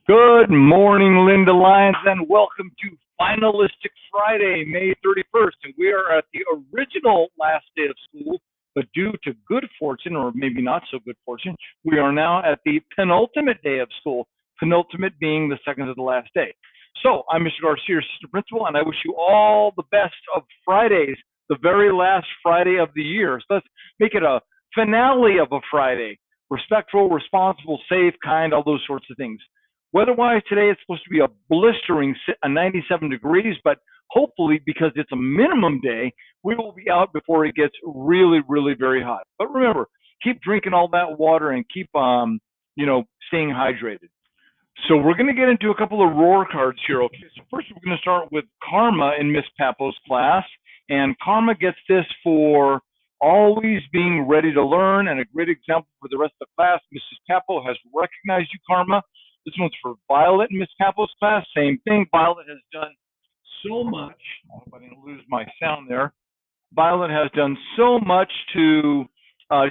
Good morning, Linda Lyons, and welcome to Finalistic Friday, May 31st. And we are at the original last day of school, but due to good fortune, or maybe not so good fortune, we are now at the penultimate day of school, penultimate being the second to the last day. So I'm Mr. Garcia, assistant principal, and I wish you all the best of Fridays, the very last Friday of the year. So let's make it a finale of a Friday. Respectful, responsible, safe, kind, all those sorts of things. Weather-wise, today it's supposed to be a blistering 97 degrees, but hopefully, because it's a minimum day, we will be out before it gets really, really very hot. But remember, keep drinking all that water and keep, staying hydrated. So we're going to get into a couple of roar cards here. Okay, so first we're going to start with Karma in Miss Papo's class, and Karma gets this for always being ready to learn, and a great example for the rest of the class. Mrs. Papo has recognized you, Karma. This one's for Violet in Miss Papo's class. Same thing. Violet has done so much. I hope I didn't lose my sound there. Violet has done so much to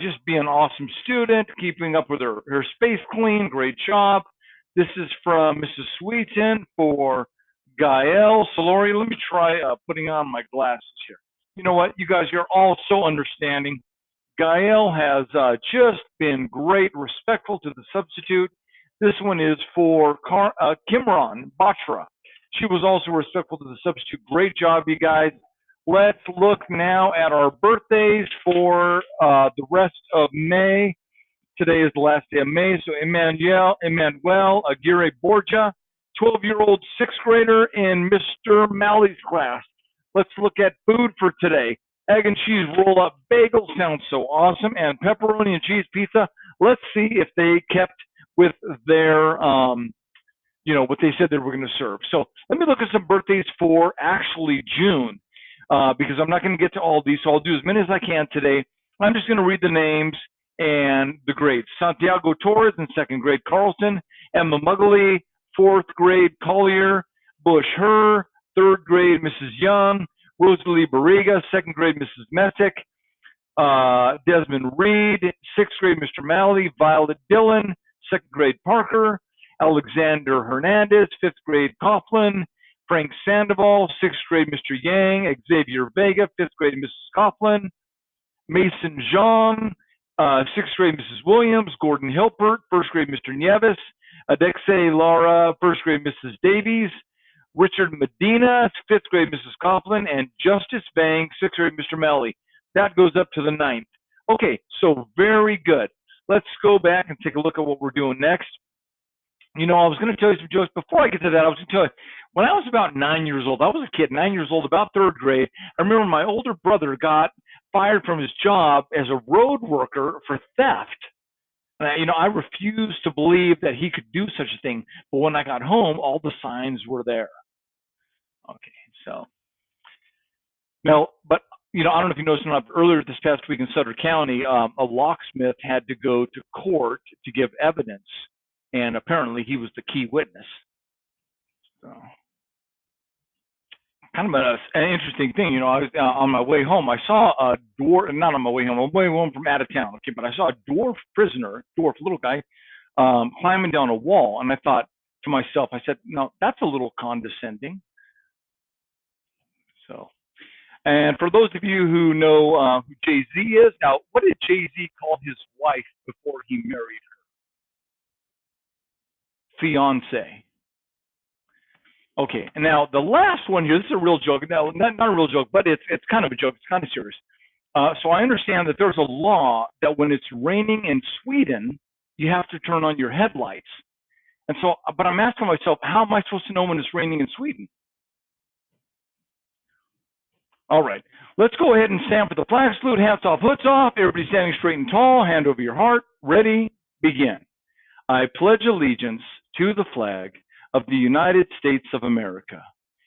just be an awesome student, keeping up with her space clean. Great job. This is from Mrs. Sweeten for Gael. So, Lori, let me try putting on my glasses here. You know what? You guys are all so understanding. Gael has just been great, respectful to the substitute. This one is for Kimron Batra. She was also respectful to the substitute. Great job, you guys. Let's look now at our birthdays for the rest of May. Today is the last day of May. So Emmanuel Aguirre Borja, 12-year-old sixth grader in Mr. Malley's class. Let's look at food for today. Egg and cheese roll-up bagel sounds so awesome, and pepperoni and cheese pizza. Let's see if they kept with their, what they said they were going to serve. So let me look at some birthdays for actually June, because I'm not going to get to all these, so I'll do as many as I can today. I'm just going to read the names and the grades. Santiago Torres in second grade, Carlson. Emma Muggly, fourth grade, Collier. Bush Herr, third grade, Mrs. Young. Rosalie Barriga, second grade, Mrs. Messick. Desmond Reed, sixth grade, Mr. Malley. Violet Dillon, second grade, Parker. Alexander Hernandez, fifth grade, Coughlin. Frank Sandoval, sixth grade, Mr. Yang. Xavier Vega, fifth grade, Mrs. Coughlin. Mason Zhang, sixth grade, Mrs. Williams. Gordon Hilpert, first grade, Mr. Nieves. Adexe Lara, first grade, Mrs. Davies. Richard Medina, fifth grade, Mrs. Coughlin. And Justice Bang, sixth grade, Mr. Malley. That goes up to the ninth. Okay, so very good. Let's go back and take a look at what we're doing next. I was going to tell you some jokes. Before I get to that, I was going to tell you, when I was about 9 years old, I was a kid, 9 years old, about third grade. I remember my older brother got fired from his job as a road worker for theft. And I refused to believe that he could do such a thing. But when I got home, all the signs were there. Okay, so now, but I don't know if you noticed or not, earlier this past week in Sutter County, a locksmith had to go to court to give evidence, and apparently he was the key witness. So, kind of an interesting thing. I was on my way home. I saw a dwarf, not on my way home, on my way home from out of town, okay, but I saw a dwarf prisoner, little guy, climbing down a wall, and I thought to myself, I said, no, that's a little condescending. So, and for those of you who know who Jay-Z is, now, what did Jay-Z call his wife before he married her? Fiance. Okay, and now the last one here, this is a real joke. Now, not a real joke, but it's kind of a joke. It's kind of serious. So I understand that there's a law that when it's raining in Sweden, you have to turn on your headlights. And so, but I'm asking myself, how am I supposed to know when it's raining in Sweden? All right, let's go ahead and stand for the flag salute. Hats off, hoods off. Everybody standing straight and tall. Hand over your heart. Ready? Begin. I pledge allegiance to the flag of the United States of America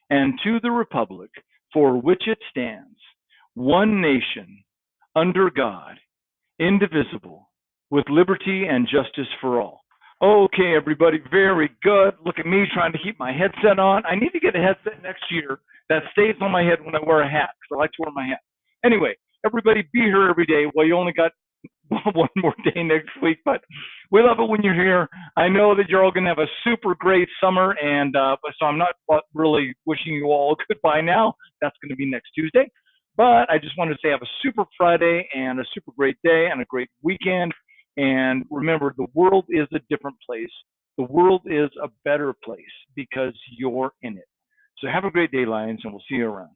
and to the republic for which it stands, one nation, under God, indivisible, with liberty and justice for all. Okay, everybody, very good. Look at me trying to keep my headset on. I need to get a headset next year that stays on my head when I wear a hat, because I like to wear my hat. Anyway, everybody be here every day. Well, you only got one more day next week. But we love it when you're here. I know that you're all going to have a super great summer, and so I'm not really wishing you all goodbye now. That's going to be next Tuesday. But I just wanted to say have a super Friday and a super great day and a great weekend. And remember, the world is a different place. The world is a better place because you're in it. So have a great day, Lions, and we'll see you around.